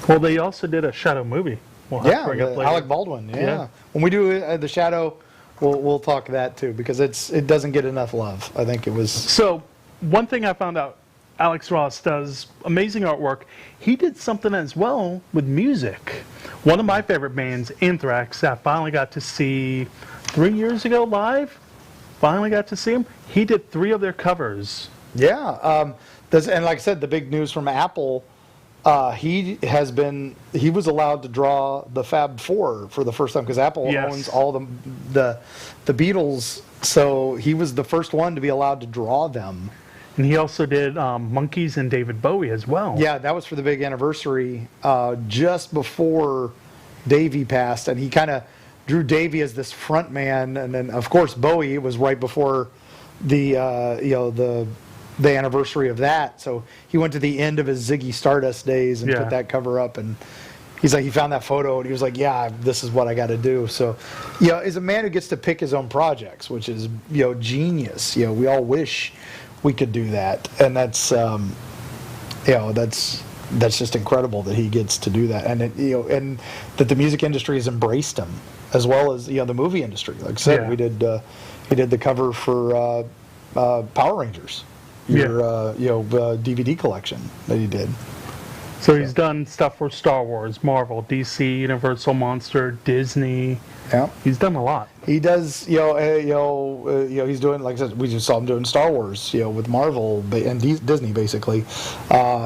Well, they also did a Shadow movie. Alec Baldwin. Yeah. When we do the Shadow, we'll talk that too, because it doesn't get enough love. I think it was. So one thing I found out, Alex Ross does amazing artwork. He did something as well with music. One of my favorite bands, Anthrax, I finally got to see 3 years ago live. Finally got to see him. He did 3 of their covers. Yeah. And like I said, the big news from Apple, he was allowed to draw the Fab Four for the first time, because Apple owns all the Beatles, so he was the first one to be allowed to draw them. And he also did Monkeys and David Bowie as well. Yeah, that was for the big anniversary just before Davey passed, and he kind of drew Davey as this front man, and then of course Bowie was right before the anniversary of that. So he went to the end of his Ziggy Stardust days and put that cover up, and he's like, he found that photo and he was like, yeah, this is what I got to do. So, as a man who gets to pick his own projects, which is genius. We all wish we could do that, and that's just incredible that he gets to do that, and and that the music industry has embraced him, as well as the movie industry. Like I said, he did the cover for Power Rangers, DVD collection that he did. So he's done stuff for Star Wars, Marvel, DC, Universal Monster, Disney. Yeah, he's done a lot. He does, he's doing, like I said, we just saw him doing Star Wars, with Marvel and Disney basically.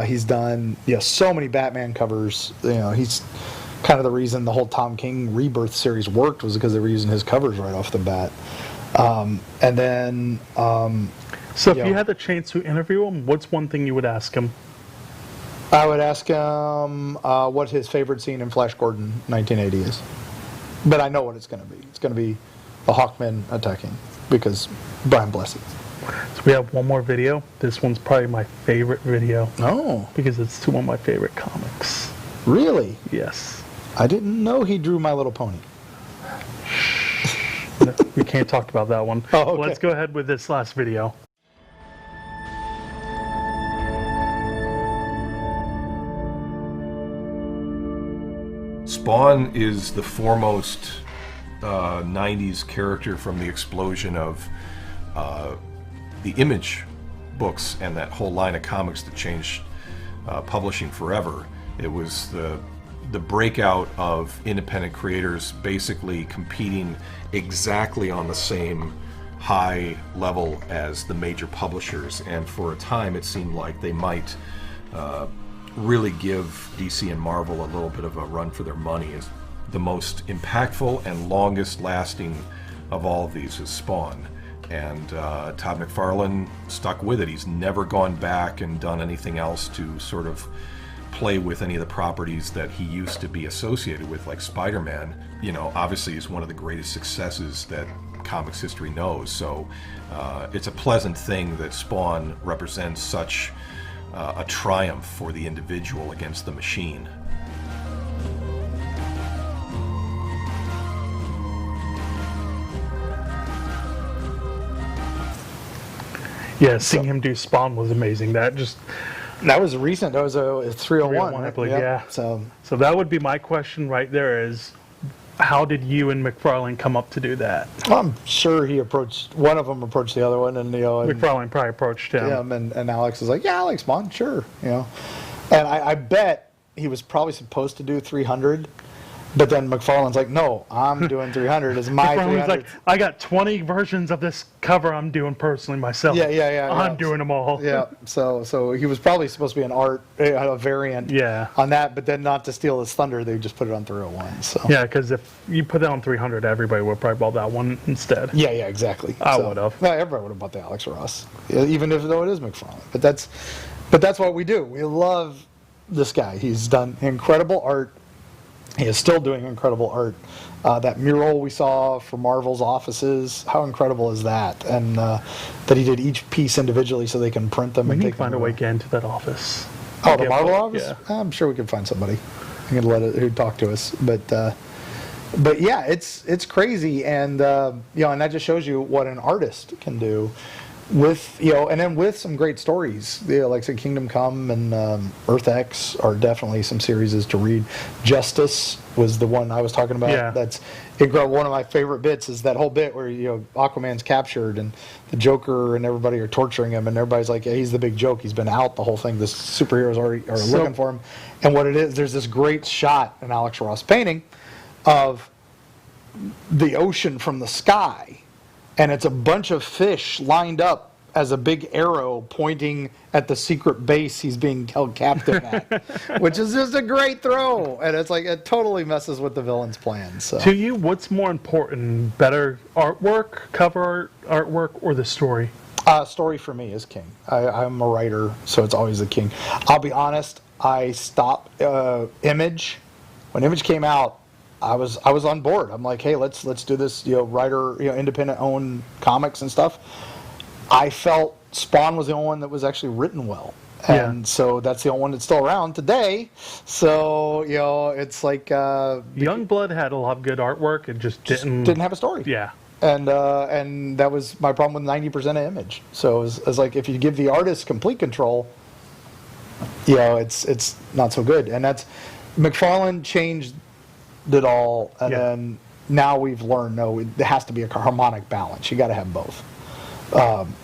He's done, so many Batman covers. He's kind of the reason the whole Tom King Rebirth series worked, was because they were using his covers right off the bat. So if you had the chance to interview him, what's one thing you would ask him? I would ask him what his favorite scene in Flash Gordon 1980 is. But I know what it's going to be. It's going to be the Hawkmen attacking, because Brian Blessed. So we have one more video. This one's probably my favorite video Oh, because it's to one of my favorite comics. really? Yes. I didn't know he drew My Little Pony. No, we can't talk about that one. Oh, okay. Let's go ahead with this last video. Spawn is the foremost 90s character from the explosion of the Image books and that whole line of comics that changed publishing forever. It was the breakout of independent creators basically competing exactly on the same high level as the major publishers, and for a time it seemed like they might really give DC and Marvel a little bit of a run for their money. Is the most impactful and longest lasting of all of these is Spawn, and Todd McFarlane stuck with it. He's never gone back and done anything else to sort of play with any of the properties that he used to be associated with, like Spider-Man. You know, obviously is one of the greatest successes that comics history knows, so it's a pleasant thing that Spawn represents such a triumph for the individual against the machine. Yeah, seeing him do Spawn was amazing. That was recent. That was a 301, I right? believe, yeah. So that would be my question right there is, how did you and McFarlane come up to do that? I'm sure one of them approached the other one, and McFarlane probably approached him. him, and Alex was like, yeah, I like Spawn, sure, And I bet he was probably supposed to do 300, but then McFarlane's like, no, I'm doing 300. It's my McFarlane's 300. like, I got 20 versions of this cover I'm doing personally myself. Yeah. I'm doing them all. Yeah, so he was probably supposed to be a variant on that, but then not to steal his thunder, they just put it on 301. So yeah, because if you put it on 300, everybody would probably bought that one instead. Yeah, exactly. I would have. No, everybody would have bought the Alex Ross, even though it is McFarlane. But that's what we do. We love this guy. He's done incredible art. He is still doing incredible art. That mural we saw for Marvel's offices, how incredible is that? And that he did each piece individually so they can print them. We and need take to find a them way to get into that office. Oh, the Marvel office? Yeah. I'm sure we can find somebody who'd talk to us. But yeah, it's crazy, and and that just shows you what an artist can do with and then with some great stories. Like say Kingdom Come and Earth X are definitely some series to read. Justice was the one I was talking about. Yeah. That's incredible. One of my favorite bits is that whole bit where Aquaman's captured and the Joker and everybody are torturing him, and everybody's like, yeah, he's the big joke. He's been out the whole thing. The superheroes are looking for him. And what it is, there's this great shot in Alex Ross painting of the ocean from the sky, and it's a bunch of fish lined up as a big arrow pointing at the secret base he's being held captive at, which is just a great throw. And it's like, it totally messes with the villain's plan. So, to you, what's more important, better artwork, cover artwork, or the story? Story for me is king. I'm a writer, so it's always the king. I'll be honest, I stopped Image. When Image came out, I was on board. I'm like, hey, let's do this, writer, independent owned comics and stuff. I felt Spawn was the only one that was actually written well. And so that's the only one that's still around today. So, it's like Youngblood had a lot of good artwork. It just didn't have a story. Yeah. And that was my problem with 90% of Image. So it's like, if you give the artist complete control, it's not so good. And that's McFarlane changed it all, and then now we've learned, no, it has to be a harmonic balance. You got to have both.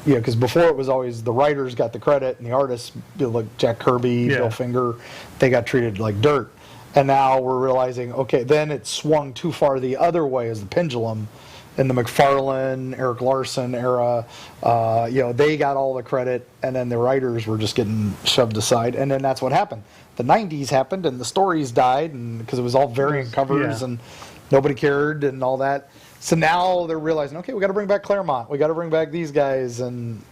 Because before it was always the writers got the credit and the artists, like Jack Kirby, Bill Finger, they got treated like dirt. And now we're realizing, okay, then it swung too far the other way as the pendulum. In the McFarlane, Eric Larson era, they got all the credit, and then the writers were just getting shoved aside. And then that's what happened. The 90s happened, and the stories died, and because it was all variant covers, and nobody cared, and all that. So now they're realizing, okay, we got to bring back Claremont. We got to bring back these guys, and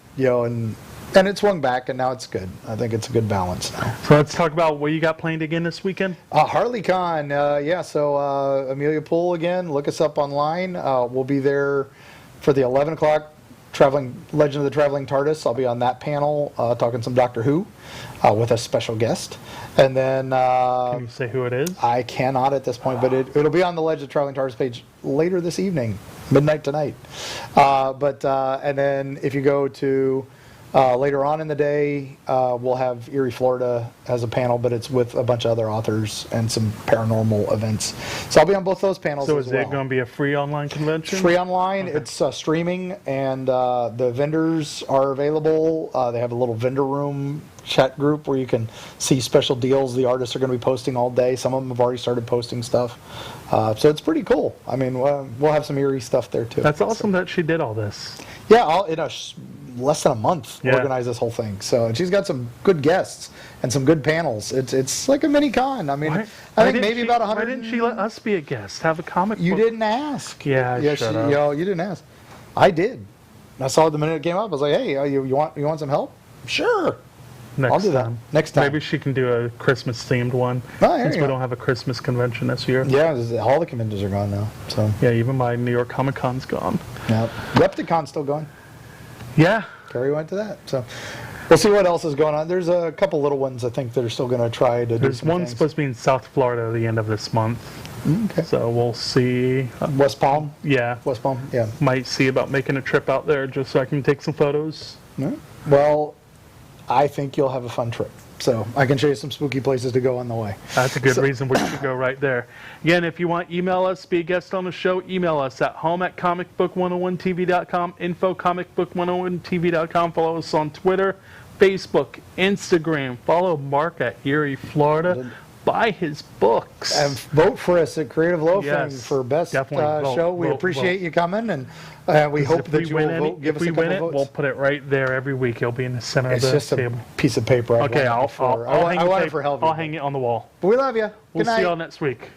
and it swung back, and now it's good. I think it's a good balance now. So let's talk about what you got planned again this weekend. HarleyCon, so Amelia Pool again. Look us up online. We'll be there for the 11 o'clock Legend of the Traveling TARDIS. I'll be on that panel talking some Doctor Who with a special guest. And then Can you say who it is? I cannot at this point, but it'll be on the Legend of the Traveling TARDIS page later this evening, midnight tonight. And then if you go to later on in the day, we'll have Erie, Florida as a panel, but it's with a bunch of other authors and some paranormal events. So I'll be on both those panels So as is well. it going to be a free online convention? Free online. Okay. It's streaming, and the vendors are available. They have a little vendor room chat group where you can see special deals the artists are going to be posting all day. Some of them have already started posting stuff. So it's pretty cool. I mean, we'll have some Erie stuff there too. That's awesome that she did all this. Yeah, less than a month organize this whole thing. So, and she's got some good guests and some good panels. It's like a mini con. I mean, I think maybe about 100. Why didn't she let us be a guest? Have a comic book? You didn't ask. Yeah, you didn't ask. I did. I saw it the minute it came up. I was like, hey, you want some help? Sure. I'll do that next time. Maybe she can do a Christmas themed one since we don't have a Christmas convention this year. Yeah, all the conventions are gone now. So yeah, even my New York Comic Con's gone. Yeah, Repticon's still going. Yeah, Carrie went to that. So we'll see what else is going on. There's a couple little ones I think that are still going to try to do some There's one things. supposed to be in South Florida at the end of this month. Okay. So we'll see. West Palm? Yeah. West Palm, yeah. Might see about making a trip out there just so I can take some photos. Yeah. Well, I think you'll have a fun trip. So I can show you some spooky places to go on the way. That's a good reason we should go right there. Again, if you want to email us, be a guest on the show, email us at home@comicbook101tv.com, info@comicbook101tv.com. Follow us on Twitter, Facebook, Instagram. Follow Mark at Erie, Florida. Buy his books. And vote for us at Creative Loafing for best definitely show. We appreciate you coming, and we hope that you will give us a couple votes. We'll put it right there every week. It'll be in the center of the table. It's just a piece of paper. Okay, I'll hang it for Helvey. I'll hang it on the wall. But we love you. We'll Good night. see y'all next week.